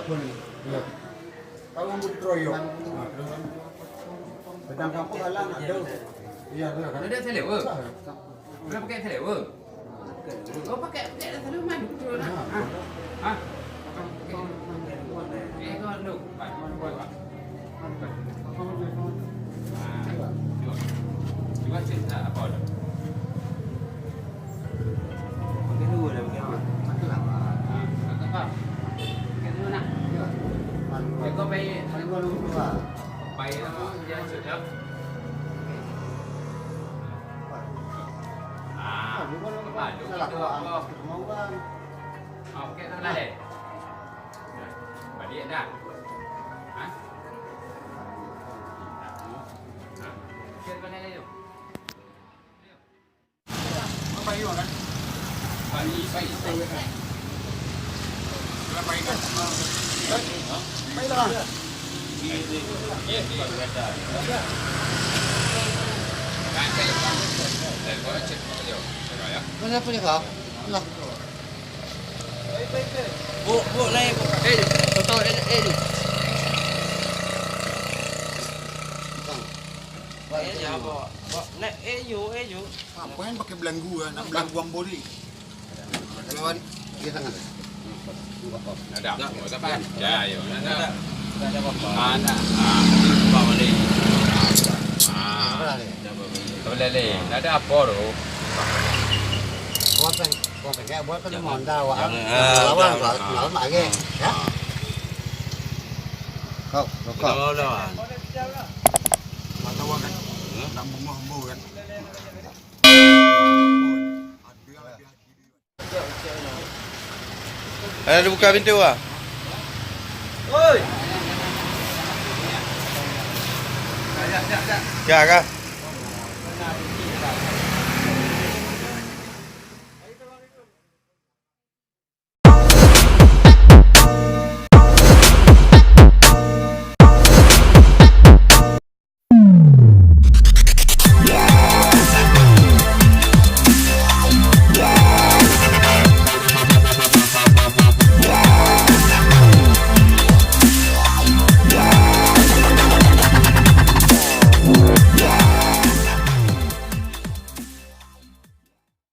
pun. Iya. Kalau mau dikeroyok. Pedang kampung halang ada. Iya, ada kan. Ada selewa. Udah pakai selewa. Oh pakai selewa tu lah. Hah? Kau lu. Juga cerita apa dah? Pakai dua dah pakai apa? Apa? Pakai dua nak. Kau bayi, bayi apa? Jangan sedap. Aduh, itu apa? Oh, pakai salah deh. Balik dah. Hah? Pakai mana lagi tu? Apa bayi kan? Bayi. Berapa ikan? Bayi lah. Kenapa ni kau? Nak. Bu naik. Betul ni. Baik apa? Naik you. Apa yang pakai belanggu ah? Nak belanggu ambori. Lawan dia sangat. Ada. Siapa? Ya, yo. Ada. Ada apa? Ada. Bawa ni. Boleh. Ada apa tu? Buat pakai buat kan mondar wah. Lawan kalau mak ke. Ya. Kau. Dah. Mata wang kan. Nak membo kan. Ada buka pintu ah. Oi. Ya kah?